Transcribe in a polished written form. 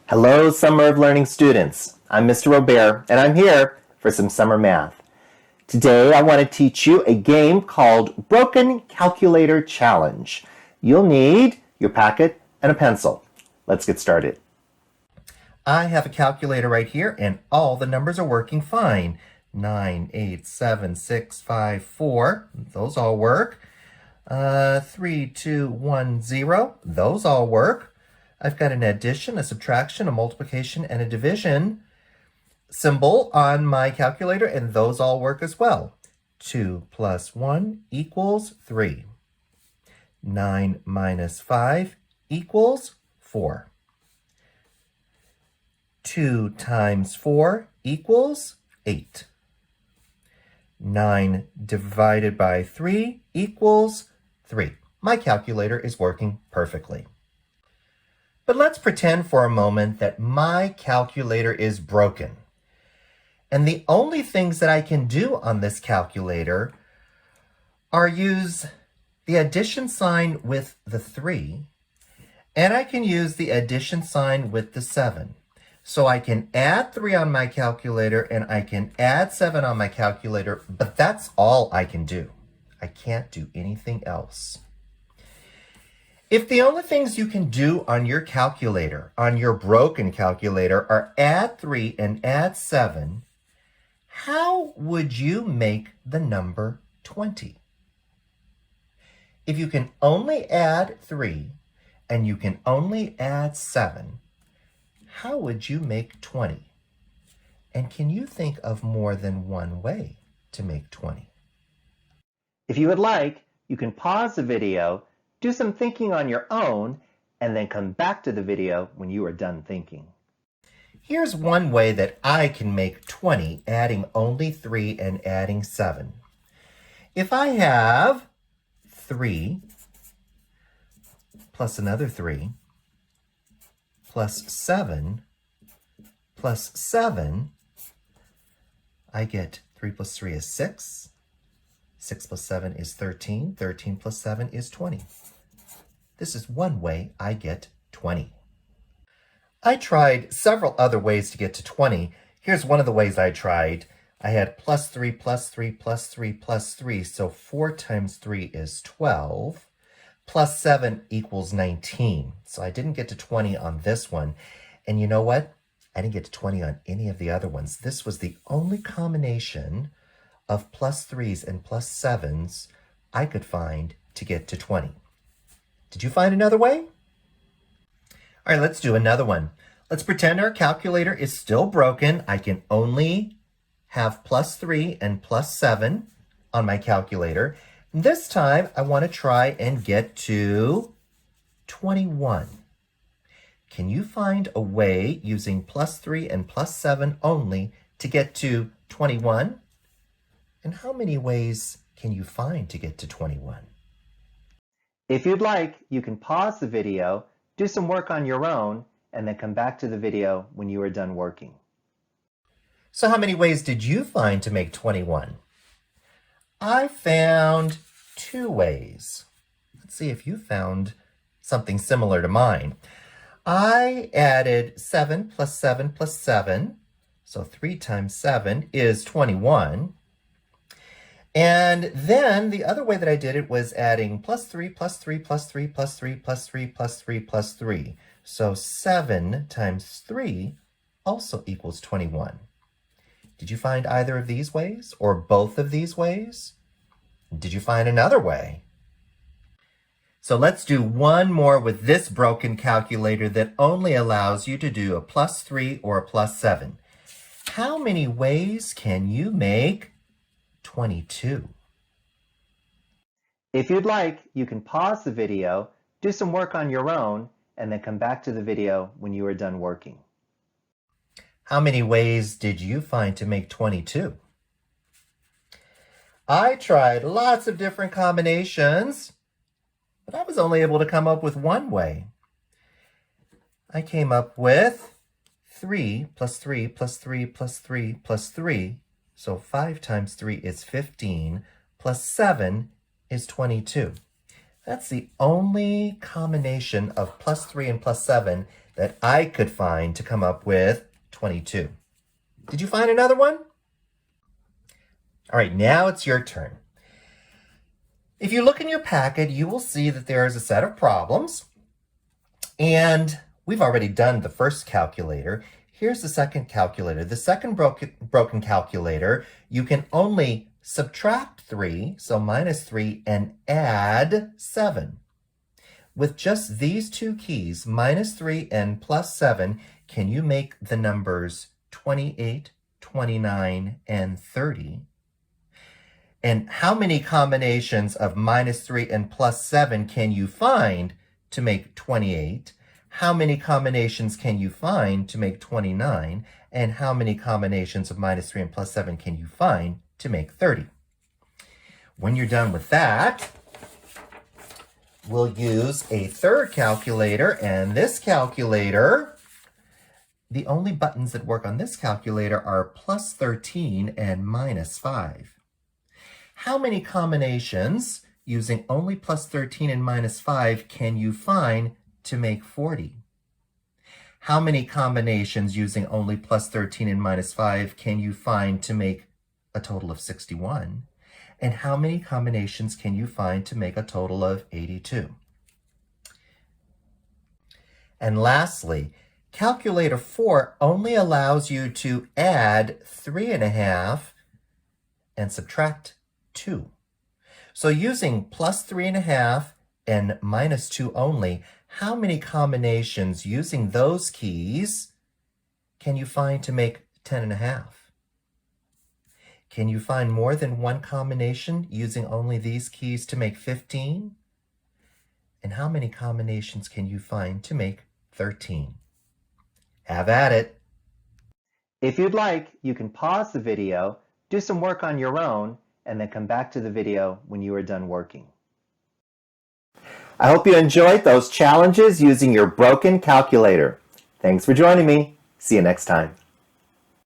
Hello, Summer of Learning students. I'm Mr. Robert, and I'm here for some summer math. Today, I want to teach you a game called Broken Calculator Challenge. You'll need your packet and a pencil. Let's get started. I have a calculator right here, and all the numbers are working fine. 9, 8, 7, 6, 5, 4. Those all work. 3, 2, 1, 0. Those all work. I've got an addition, a subtraction, a multiplication, and a division symbol on my calculator, and those all work as well. 2 plus 1 equals 3. 9 minus 5 equals 4. 2 times 4 equals 8. 9 divided by 3 equals 3. My calculator is working perfectly. But let's pretend for a moment that my calculator is broken. And the only things that I can do on this calculator are use the addition sign with the 3, and I can use the addition sign with the 7. So I can add 3 on my calculator and I can add 7 on my calculator, but that's all I can do. I can't do anything else. If the only things you can do on your calculator, on your broken calculator, are add 3 and add 7, how would you make the number 20? If you can only add 3 and you can only add 7, how would you make 20? And can you think of more than one way to make 20? If you would like, you can pause the video, do some thinking on your own, and then come back to the video when you are done thinking. Here's one way that I can make 20, adding only 3 and adding 7. If I have 3 plus another 3 plus 7 plus 7, I get 3 plus 3 is 6. 6 plus 7 is 13. 13 plus 7 is 20. This is one way I get 20. I tried several other ways to get to 20. Here's one of the ways I tried. I had plus 3 plus 3 plus 3 plus 3, so 4 times 3 is 12. Plus 7 equals 19. So I didn't get to 20 on this one. And you know what? I didn't get to 20 on any of the other ones. This was the only combination of plus 3s and plus 7s I could find to get to 20. Did you find another way? All right, let's do another one. Let's pretend our calculator is still broken. I can only have plus 3 and plus 7 on my calculator. This time, I want to try and get to 21. Can you find a way using plus 3 and plus 7 only to get to 21? And how many ways can you find to get to 21? If you'd like, you can pause the video, do some work on your own, and then come back to the video when you are done working. So how many ways did you find to make 21? I found 2 ways. Let's see if you found something similar to mine. I added 7 plus 7 plus 7, so 3 times 7 is 21. And then the other way that I did it was adding plus 3, plus 3, plus 3, plus 3, plus 3, plus 3, plus 3. So 7 times 3 also equals 21. Did you find either of these ways or both of these ways? Did you find another way? So let's do one more with this broken calculator that only allows you to do a plus 3 or a plus 7. How many ways can you make 22? If you'd like, you can pause the video, do some work on your own, and then come back to the video when you are done working. How many ways did you find to make 22? I tried lots of different combinations, but I was only able to come up with one way. I came up with 3 plus 3 plus 3 plus 3 plus 3. So 5 times 3 is 15, plus 7 is 22. That's the only combination of plus 3 and plus 7 that I could find to come up with 22. Did you find another one? All right, now it's your turn. If you look in your packet, you will see that there is a set of problems. And we've already done the first calculator. Here's the second calculator. The second broken calculator, you can only subtract 3, so minus 3, and add 7. With just these two keys, minus 3 and plus 7, can you make the numbers 28, 29, and 30? And how many combinations of minus 3 and plus 7 can you find to make 28? How many combinations can you find to make 29? And how many combinations of minus 3 and plus 7 can you find to make 30? When you're done with that, we'll use a third calculator, and this calculator, the only buttons that work on this calculator are plus 13 and minus 5. How many combinations using only plus 13 and minus 5 can you find to make 40? How many combinations using only plus 13 and minus 5 can you find to make a total of 61? And how many combinations can you find to make a total of 82? And lastly, calculator 4 only allows you to add 3.5 and subtract 2. So using plus 3.5 and minus 2 only, how many combinations using those keys can you find to make 10.5? Can you find more than one combination using only these keys to make 15? And how many combinations can you find to make 13? Have at it. If you'd like, you can pause the video, do some work on your own, and then come back to the video when you are done working. I hope you enjoyed those challenges using your broken calculator. Thanks for joining me. See you next time.